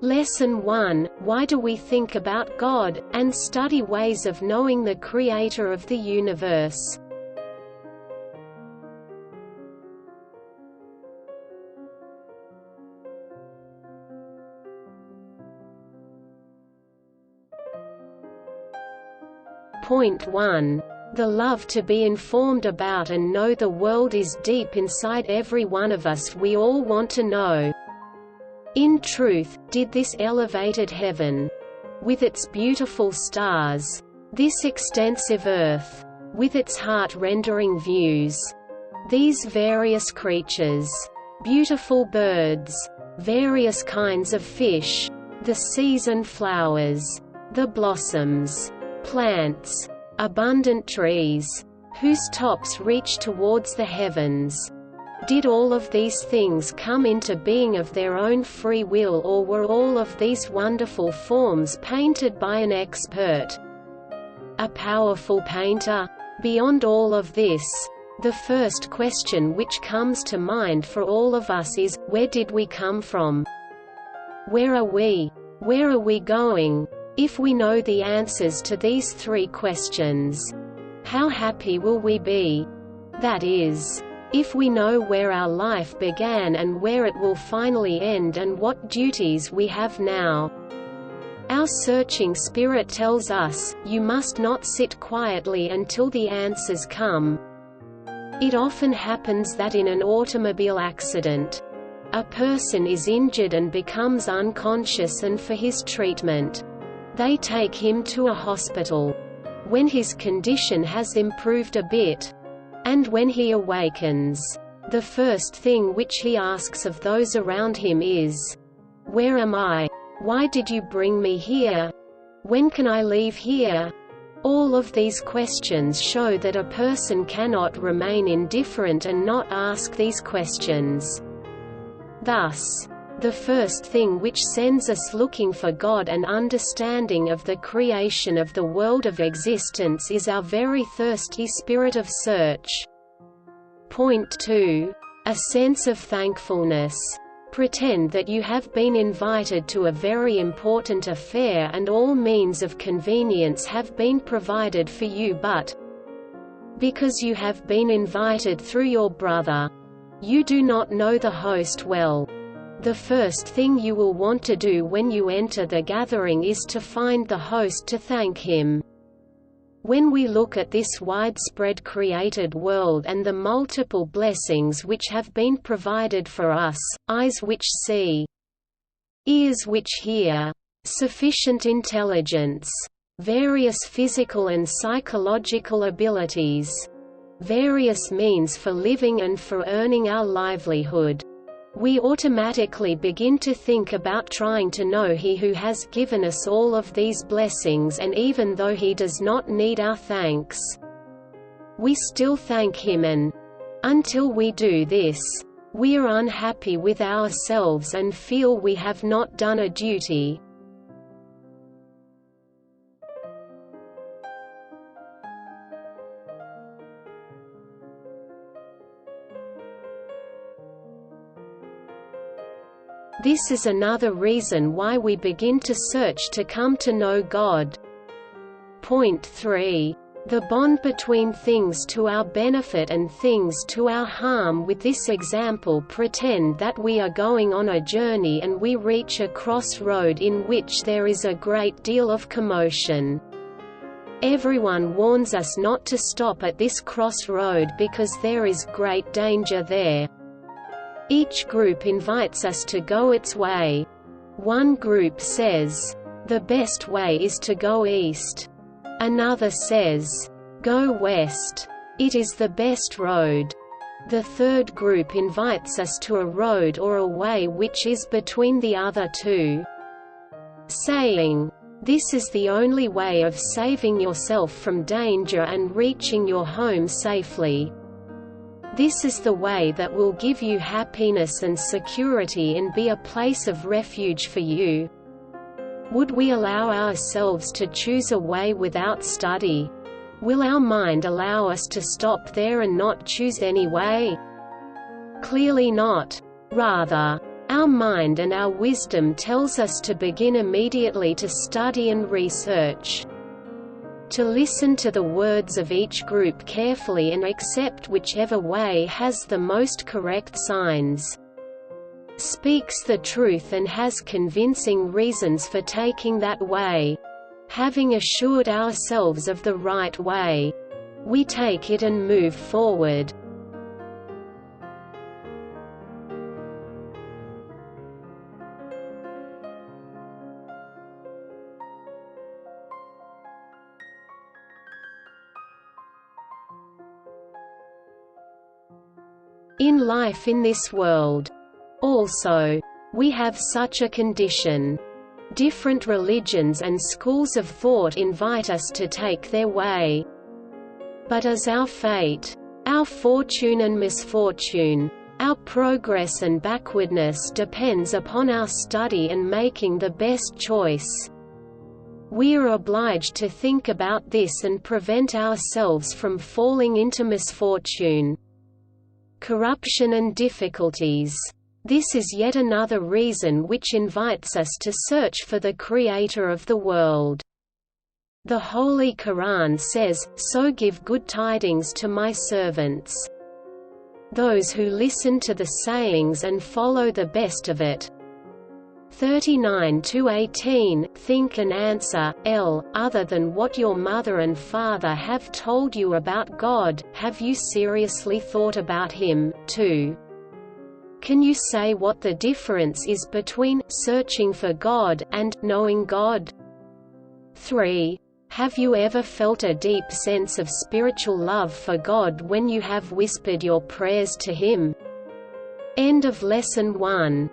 Lesson 1: Why do we think about God, and study ways of knowing the Creator of the universe? Point 1. The love to be informed about and know the world is deep inside every one of us. We all want to know. In truth, did this elevated heaven, with its beautiful stars, this extensive earth, with its heart-rendering views, these various creatures, beautiful birds, various kinds of fish, the seas and flowers, the blossoms, plants, abundant trees, whose tops reach towards the heavens, did all of these things come into being of their own free will, or were all of these wonderful forms painted by an expert, a powerful painter? Beyond all of this, the first question which comes to mind for all of us is, where did we come from? Where are we? Where are we going? If we know the answers to these three questions, how happy will we be? That is, if we know where our life began and where it will finally end and what duties we have now. Our searching spirit tells us, you must not sit quietly until the answers come. It often happens that in an automobile accident, a person is injured and becomes unconscious, and for his treatment, they take him to a hospital. When his condition has improved a bit, and when he awakens, the first thing which he asks of those around him is, "Where am I? Why did you bring me here? When can I leave here?" All of these questions show that a person cannot remain indifferent and not ask these questions. Thus, the first thing which sends us looking for God and understanding of the creation of the world of existence is our very thirsty spirit of search. Point 2. A sense of thankfulness. Pretend that you have been invited to a very important affair and all means of convenience have been provided for you, but because you have been invited through your brother, you do not know the host well. The first thing you will want to do when you enter the gathering is to find the host to thank him. When we look at this widespread created world and the multiple blessings which have been provided for us, eyes which see, ears which hear, sufficient intelligence, various physical and psychological abilities, various means for living and for earning our livelihood, we automatically begin to think about trying to know He who has given us all of these blessings, and even though He does not need our thanks, we still thank Him, and until we do this, we are unhappy with ourselves and feel we have not done a duty. This is another reason why we begin to search to come to know God. Point 3. The bond between things to our benefit and things to our harm. With this example, pretend that we are going on a journey and we reach a crossroad in which there is a great deal of commotion. Everyone warns us not to stop at this crossroad because there is great danger there. Each group invites us to go its way. One group says, "The best way is to go east." Another says, "Go west. It is the best road." The third group invites us to a road or a way which is between the other two, saying, "This is the only way of saving yourself from danger and reaching your home safely. This is the way that will give you happiness and security and be a place of refuge for you." Would we allow ourselves to choose a way without study? Will our mind allow us to stop there and not choose any way? Clearly not. Rather, Our mind and our wisdom tells us to begin immediately to study and research. To listen to the words of each group carefully and accept whichever way has the most correct signs, speaks the truth and has convincing reasons for taking that way. Having assured ourselves of the right way, we take it and move forward. In life in this world, also, we have such a condition. Different religions and schools of thought invite us to take their way. But as our fate, our fortune and misfortune, our progress and backwardness depends upon our study and making the best choice. We are obliged to think about this and prevent ourselves from falling into misfortune, corruption and difficulties. This is yet another reason which invites us to search for the Creator of the world. The Holy Quran says, "So give good tidings to my servants, those who listen to the sayings and follow the best of it." 39-18. Think and answer. Other than what your mother and father have told you about God, have you seriously thought about Him? 2. Can you say what the difference is between searching for God and knowing God? 3. Have you ever felt a deep sense of spiritual love for God when you have whispered your prayers to Him? End of Lesson 1.